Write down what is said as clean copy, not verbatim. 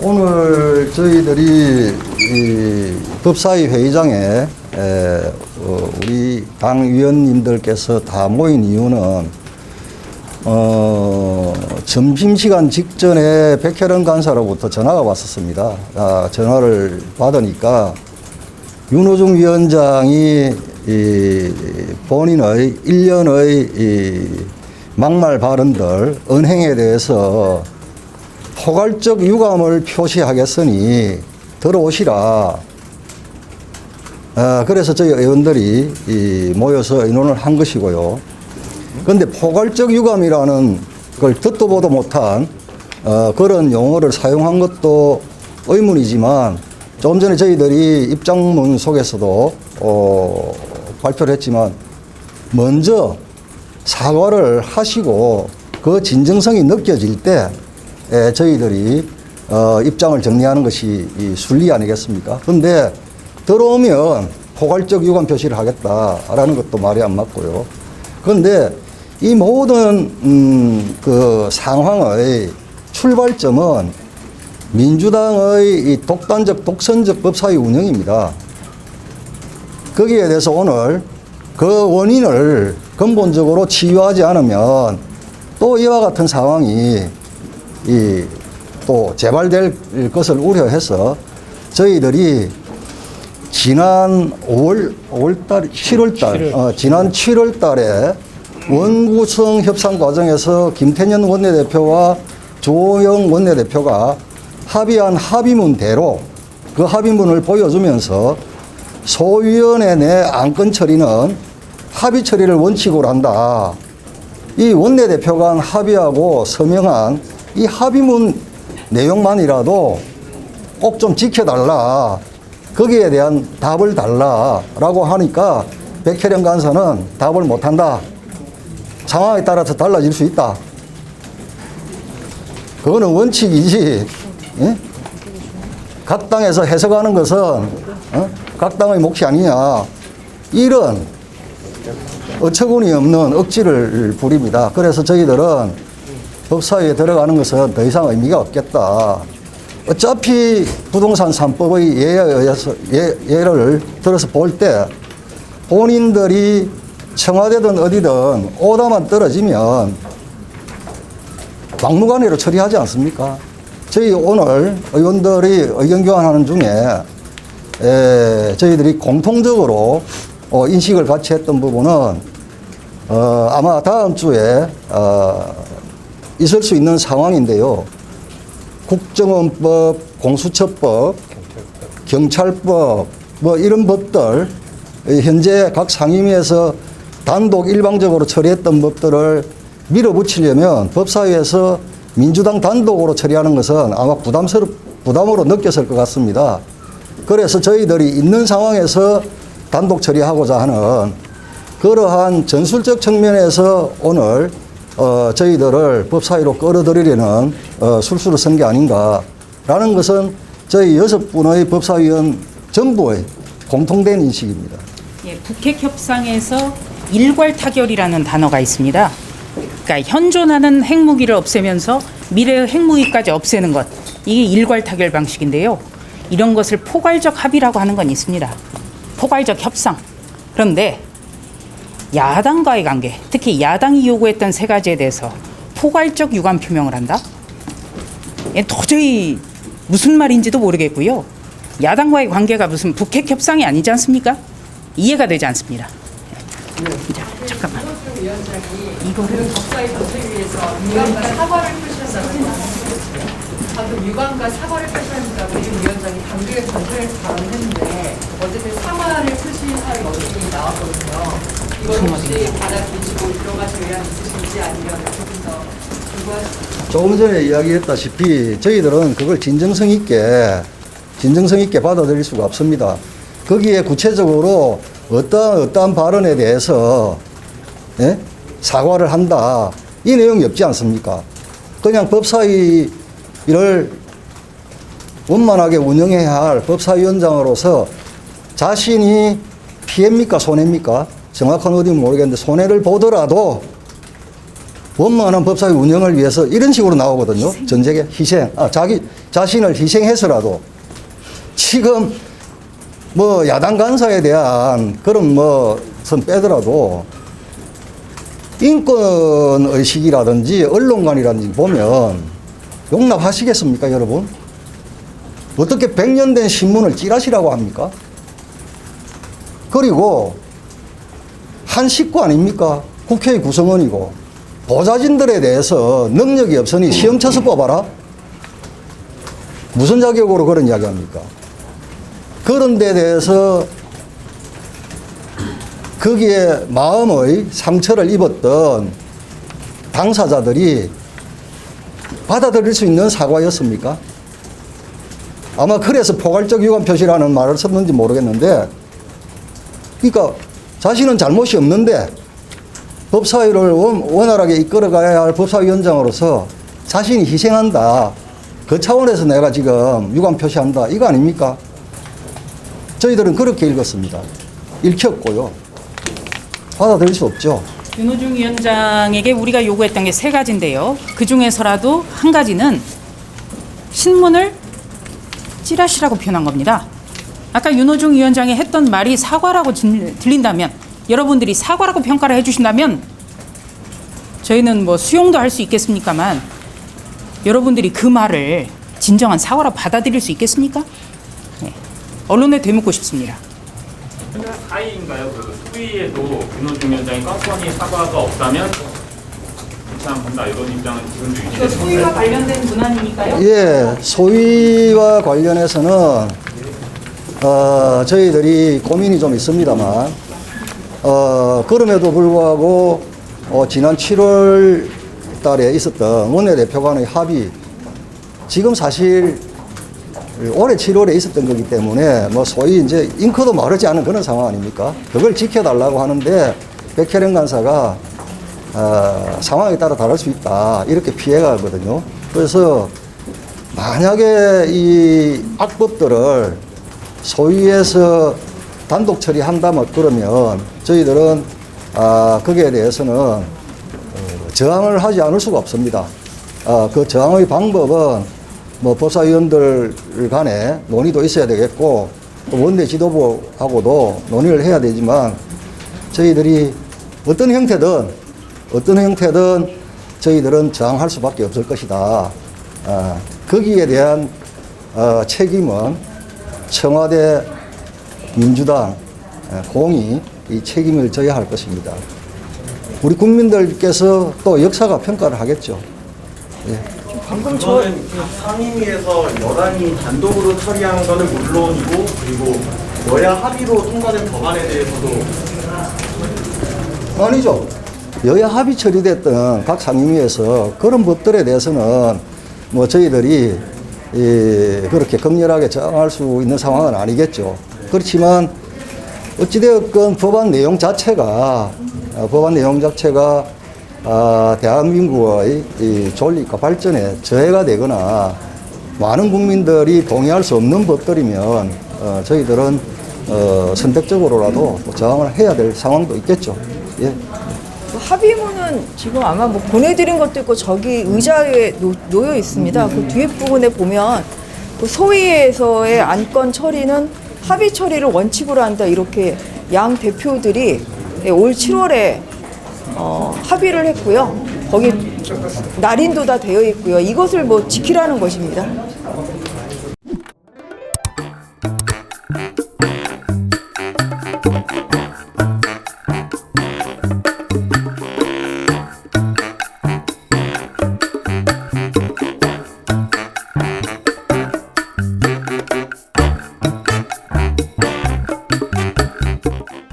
오늘 저희들이 이 법사위 회의장에 우리 당 위원님들께서 다 모인 이유는 점심시간 직전에 백혜련 간사로부터 전화가 왔었습니다. 전화를 받으니까 윤호중 위원장이 본인의 일련의 막말 발언들, 언행에 대해서 포괄적 유감을 표시하겠으니 들어오시라. 그래서 저희 의원들이 모여서 의논을 한 것이고요. 그런데 포괄적 유감이라는 걸 듣도 보도 못한 그런 용어를 사용한 것도 의문이지만, 조금 전에 저희들이 입장문 속에서도 발표를 했지만, 먼저 사과를 하시고 그 진정성이 느껴질 때 저희들이 입장을 정리하는 것이 이 순리 아니겠습니까? 그런데 들어오면 포괄적 유감 표시를 하겠다라는 것도 말이 안 맞고요. 그런데 이 모든 그 상황의 출발점은 민주당의 이 독단적 독선적 법사위 운영입니다. 거기에 대해서 오늘 그 원인을 근본적으로 치유하지 않으면 또 이와 같은 상황이 또 재발될 것을 우려해서 저희들이 지난 7월 달에 원구성 협상 과정에서 김태년 원내대표와 조호영 원내대표가 합의한 합의문대로 그 합의문을 보여주면서 소위원회 내 안건 처리는 합의 처리를 원칙으로 한다. 이 원내대표 간 합의하고 서명한 이 합의문 내용만이라도 꼭 좀 지켜달라. 거기에 대한 답을 달라라고 하니까 백혜련 간사는 답을 못한다. 상황에 따라서 달라질 수 있다. 그거는 원칙이지. 예? 각 당에서 해석하는 것은 각 당의 몫이 아니냐. 이런 어처구니 없는 억지를 부립니다. 그래서 저희들은 법사위에 들어가는 것은 더 이상 의미가 없겠다. 어차피 부동산 3법의 예를 들어서 볼 때 본인들이 청와대든 어디든 오다만 떨어지면 막무가내로 처리하지 않습니까? 저희 오늘 의원들이 의견 교환하는 중에 저희들이 공통적으로 인식을 같이 했던 부분은 아마 다음 주에 있을 수 있는 상황인데요. 국정원법, 공수처법, 경찰법 뭐 이런 법들, 현재 각 상임위에서 단독 일방적으로 처리했던 법들을 밀어붙이려면 법사위에서 민주당 단독으로 처리하는 것은 아마 부담으로 느꼈을 것 같습니다. 그래서 저희들이 있는 상황에서 단독 처리하고자 하는 그러한 전술적 측면에서 오늘 저희들을 법사위로 끌어들이려는 술수를 쓴 게 아닌가라는 것은 저희 6분의 법사위원 전부의 공통된 인식입니다. 예, 북핵 협상에서 일괄 타결이라는 단어가 있습니다. 그러니까 현존하는 핵무기를 없애면서 미래의 핵무기까지 없애는 것, 이게 일괄 타결 방식인데요. 이런 것을 포괄적 합의라고 하는 건 있습니다. 포괄적 협상. 그런데 야당과의 관계, 특히 야당이 요구했던 세 가지에 대해서 포괄적 유감 표명을 한다? 도저히 무슨 말인지도 모르겠고요. 야당과의 관계가 무슨 북핵 협상이 아니지 않습니까? 이해가 되지 않습니다. 자, 잠깐만. 이거를 법사위 전체위에서 유감과 사과를 표시한다고 방금 유감과 사과를 표시한다고 이 위원장이 당국에 전체에서 발언했는데 어쨌든 사과를 표시할 것이 나왔거든요. 이걸 혹시 받아들이시고 들어가실 의향 있으신지 아니면 조금 더 공부하시죠. 조금 전에 이야기했다시피 저희들은 그걸 진정성 있게 받아들일 수가 없습니다. 거기에 구체적으로 어떠한 발언에 대해서 사과를 한다. 이 내용이 없지 않습니까? 그냥 법사위를 원만하게 운영해야 할 법사위원장으로서 자신이 피해입니까? 손해입니까? 정확한 어디는 모르겠는데 손해를 보더라도 원만한 법사위 운영을 위해서 이런 식으로 나오거든요. 전쟁의 희생. 자기 자신을 희생해서라도 지금 뭐 야당 간사에 대한 그런 선 빼더라도 인권 의식이라든지 언론관이라든지 보면 용납하시겠습니까, 여러분? 어떻게 100년 된 신문을 찌라시라고 합니까? 그리고 한 식구 아닙니까? 국회의 구성원이고 보좌진들에 대해서 능력이 없으니 시험 쳐서 뽑아라? 무슨 자격으로 그런 이야기 합니까? 그런 데 대해서 거기에 마음의 상처를 입었던 당사자들이 받아들일 수 있는 사과였습니까? 아마 그래서 포괄적 유감 표시라는 말을 썼는지 모르겠는데, 그러니까 자신은 잘못이 없는데 법사위를 원활하게 이끌어가야 할 법사위원장으로서 자신이 희생한다. 그 차원에서 내가 지금 유감 표시한다. 이거 아닙니까? 저희들은 그렇게 읽었습니다. 읽혔고요. 받아들일 수 없죠. 윤호중 위원장에게 우리가 요구했던 게 세 가지인데요. 그 중에서라도 한 가지는 신문을 찌라시라고 표현한 겁니다. 아까 윤호중 위원장이 했던 말이 사과라고 들린다면, 여러분들이 사과라고 평가를 해주신다면 저희는 뭐 수용도 할 수 있겠습니까만, 여러분들이 그 말을 진정한 사과로 받아들일 수 있겠습니까? 네. 언론에 되묻고 싶습니다. 사의인가요? 그 소위에도 윤호중 위원장이 뻔뻔히 사과가 없다면 괜찮은다 이런 입장은 지금도 유지되는 소위와 건가요? 관련된 문안이니까요. 예, 소위와 관련해서는 저희들이 고민이 좀 있습니다만, 그럼에도 불구하고 지난 7월 달에 있었던 원내대표 간의 합의, 지금 사실 올해 7월에 있었던 거기 때문에 뭐 소위 이제 잉크도 마르지 않은 그런 상황 아닙니까? 그걸 지켜달라고 하는데 백혜련 간사가 상황에 따라 다를 수 있다, 이렇게 피해가거든요. 그래서 만약에 이 악법들을 소위에서 단독 처리한다면, 그러면 저희들은 거기에 대해서는 저항을 하지 않을 수가 없습니다. 그 저항의 방법은 뭐 법사위원들 간에 논의도 있어야 되겠고, 또 원내 지도부하고도 논의를 해야 되지만, 저희들이 어떤 형태든 저희들은 저항할 수밖에 없을 것이다. 거기에 대한 책임은 청와대, 민주당, 공이 이 책임을 져야 할 것입니다. 우리 국민들께서 또 역사가 평가를 하겠죠. 예. 방금 저는 상임위에서 여당이 단독으로 처리한 거는 물론이고, 그리고 여야 합의로 통과된 법안에 대해서도 아니죠. 여야 합의 처리됐던 각 상임위에서 그런 법들에 대해서는 뭐 저희들이 그렇게 격렬하게 저항할 수 있는 상황은 아니겠죠. 그렇지만 어찌되었건 법안 내용 자체가 대한민국의 이 존립과 발전에 저해가 되거나 많은 국민들이 동의할 수 없는 법들이면 저희들은 선택적으로라도 저항을 해야 될 상황도 있겠죠. 예. 합의문은 지금 아마 뭐 보내드린 것도 있고 저기 의자에 놓여 있습니다. 그 뒤에 부분에 보면 그 소위에서의 안건 처리는 합의 처리를 원칙으로 한다, 이렇게 양 대표들이 올 7월에 합의를 했고요. 거기 날인도 다 되어 있고요. 이것을 뭐 지키라는 것입니다.